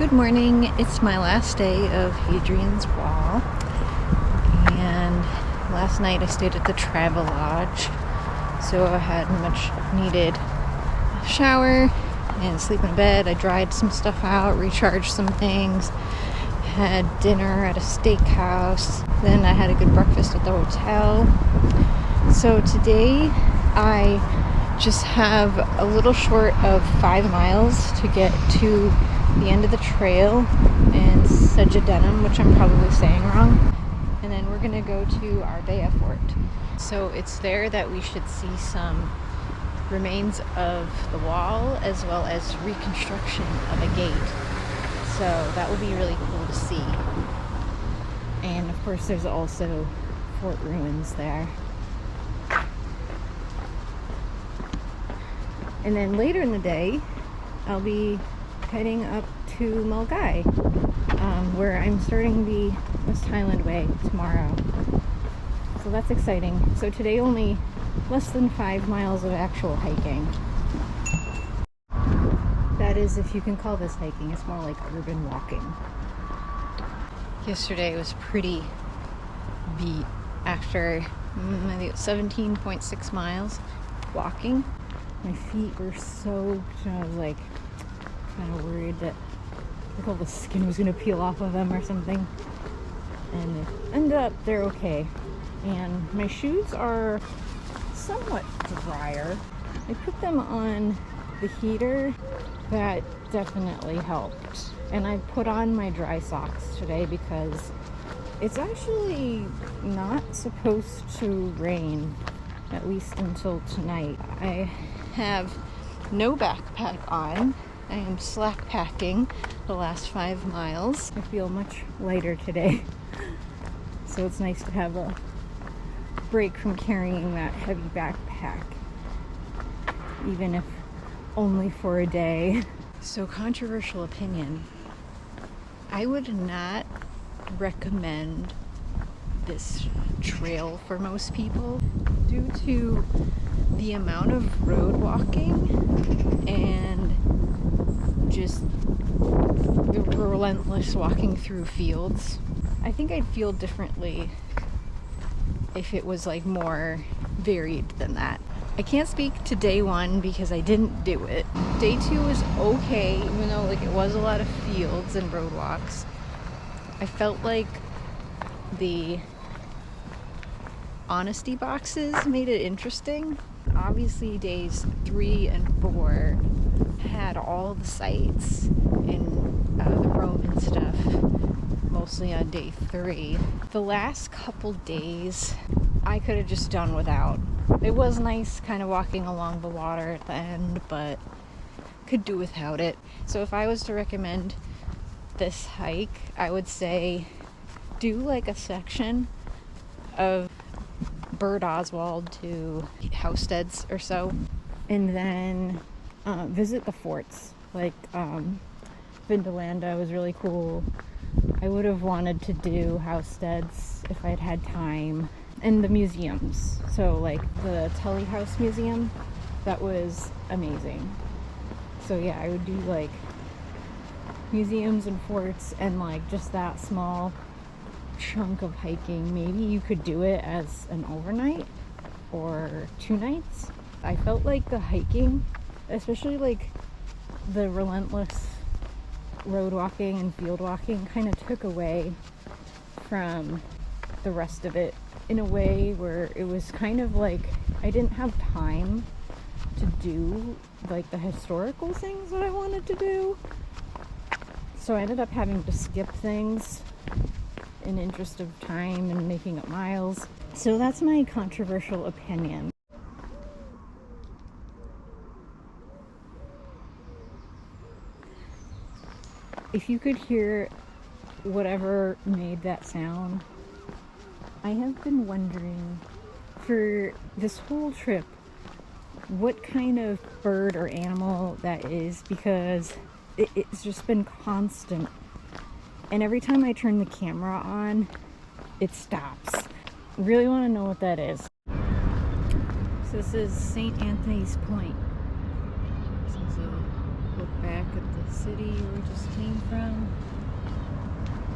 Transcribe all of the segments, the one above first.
Good morning. It's my last day of Hadrian's Wall, and last night I stayed at the Travelodge, so I had much needed shower and sleep in bed. I dried some stuff out, recharged some things, had dinner at a steakhouse, then I had a good breakfast at the hotel. So today I just have a little short of 5 miles to get to the end of the trail in Segedunum, which I'm probably saying wrong, and then we're gonna go to Arbeia Fort. So it's there that we should see some remains of the wall as well as reconstruction of a gate. So that will be really cool to see. And of course there's also fort ruins there. And then later in the day I'll be heading up to Mulgai, where I'm starting the West Highland Way tomorrow. So that's exciting. So today only less than 5 miles of actual hiking. That is, if you can call this hiking. It's more like urban walking. Yesterday was pretty beat after I think 17.6 miles walking. My feet were soaked and I was like kind of worried that all the skin was going to peel off of them or something, and it ended up they're okay. And my shoes are somewhat drier. I put them on the heater. That definitely helped. And I put on my dry socks today because it's actually not supposed to rain, at least until tonight. I have no backpack on. I am slack packing the last 5 miles. I feel much lighter today. So it's nice to have a break from carrying that heavy backpack, even if only for a day. So, controversial opinion. I would not recommend this trail for most people due to the amount of road walking and just the relentless walking through fields. I think I'd feel differently if it was like more varied than that. I can't speak to day one because I didn't do it. Day two was okay, even though like it was a lot of fields and road walks. I felt like the honesty boxes made it interesting. Obviously days 3 and 4 had all the sites and the Roman stuff, mostly on day 3. The last couple days I could have just done without. It was nice kind of walking along the water at the end, but could do without it. So if I was to recommend this hike, I would say do like a section of Bird Oswald to Housesteads or so, and then visit the forts. Like Vindolanda was really cool. I would have wanted to do Housesteads if I'd had time, and the museums. So like the Tully House Museum, that was amazing. So yeah, I would do like museums and forts and like just that small chunk of hiking. Maybe you could do it as an overnight or 2 nights. I felt like the hiking, especially like the relentless road walking and field walking, kind of took away from the rest of it in a way where it was kind of like I didn't have time to do like the historical things that I wanted to do. So I ended up having to skip things in interest of time and making up miles. So that's my controversial opinion. If you could hear whatever made that sound, I have been wondering for this whole trip what kind of bird or animal that is, because it's just been constant. And every time I turn the camera on, it stops. Really want to know what that is. So this is St. Anthony's Point. This is a Look back at the city we just came from.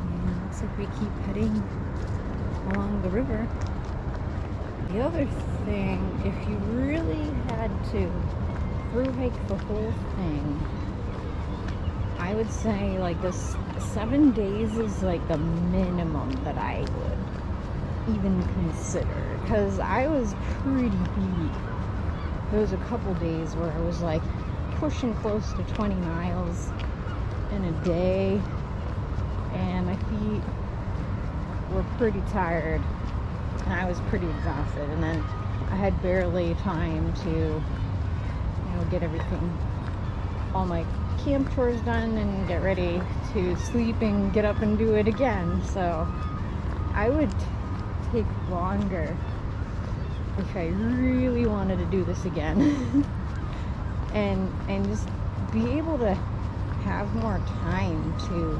And it looks like we keep heading along the river. The other thing, if you really had to through hike the whole thing, I would say like this 7 days is like the minimum that I would even consider, because I was pretty beat. There was a couple days where I was like pushing close to 20 miles in a day, and my feet were pretty tired and I was pretty exhausted, and then I had barely time to get everything, all my camp chores done and get ready to sleep and get up and do it again. So I would take longer if I really wanted to do this again. and just be able to have more time to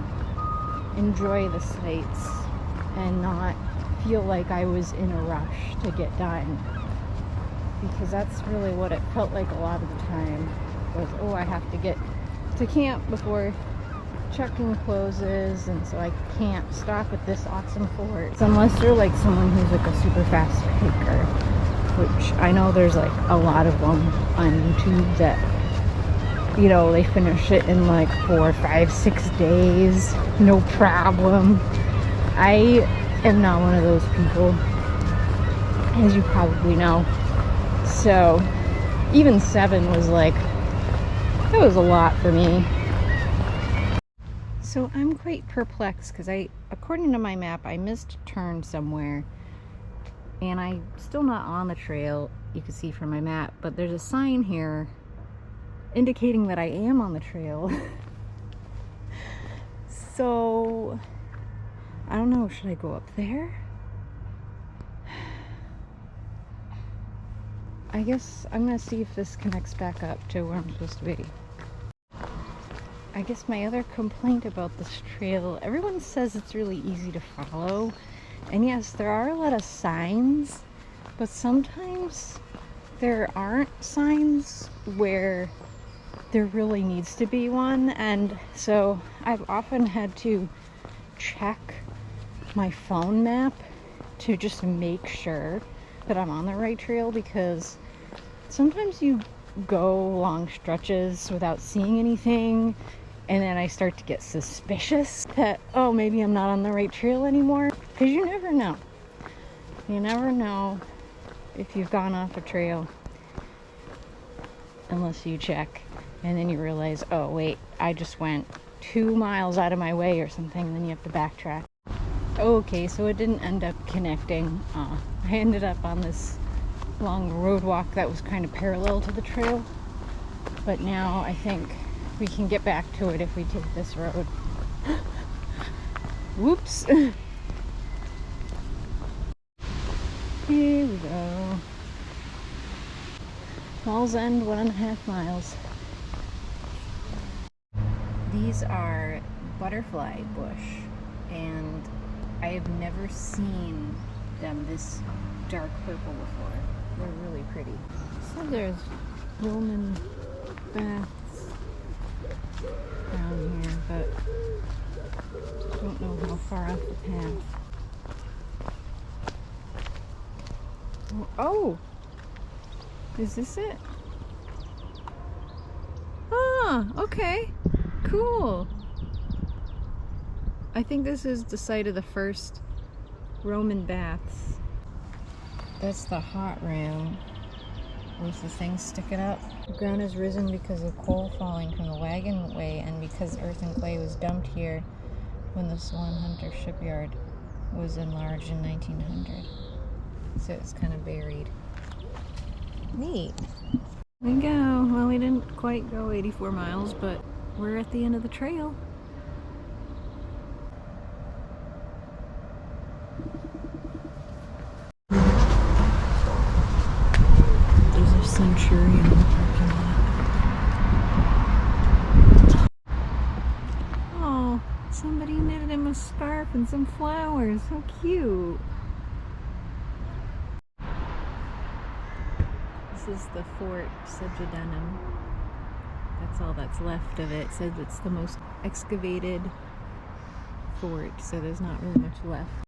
enjoy the sights and not feel like I was in a rush to get done, because that's really what it felt like a lot of the time was, oh, I have to get to camp before check-in closes, and so I can't stop at this awesome fort. So unless you're like someone who's like a super fast hiker, which I know there's like a lot of them on YouTube that, they finish it in like 4, 5, 6 days, no problem. I am not one of those people, as you probably know. So even 7 was like, that was a lot for me. So I'm quite perplexed because according to my map, I missed a turn somewhere, and I'm still not on the trail. You can see from my map, but there's a sign here indicating that I am on the trail. So I don't know, should I go up there? I guess I'm gonna see if this connects back up to where I'm supposed to be. I guess my other complaint about this trail, everyone says it's really easy to follow, and yes, there are a lot of signs, but sometimes there aren't signs where there really needs to be one, and so I've often had to check my phone map to just make sure that I'm on the right trail, because sometimes you go long stretches without seeing anything, and then I start to get suspicious that, oh, maybe I'm not on the right trail anymore, because you never know. You never know if you've gone off a trail unless you check, and then you realize, oh wait, I just went 2 miles out of my way or something, and then you have to backtrack. Okay, so it didn't end up connecting. I ended up on this long road walk that was kind of parallel to the trail, but now I think we can get back to it if we take this road. Whoops. Here we go. Wallsend, 1.5 miles. These are butterfly bush, and I have never seen them this dark purple before. They're really pretty. So there's Roman baths down here, but I don't know how far off the path. Oh! Is this it? Ah, okay. Cool. I think this is the site of the first Roman baths. That's the hot room with the thing sticking up. The ground has risen because of coal falling from the wagonway, and because earth and clay was dumped here when the Swan Hunter shipyard was enlarged in 1900. So it's kind of buried. Neat. There we go. Well, we didn't quite go 84 miles, but we're at the end of the trail. There's a Centurion in the parking lot. Oh, somebody knitted him a scarf and some flowers. How cute. This is the Fort Segedunum. That's all that's left of it. It says it's the most excavated fort, so there's not really much left.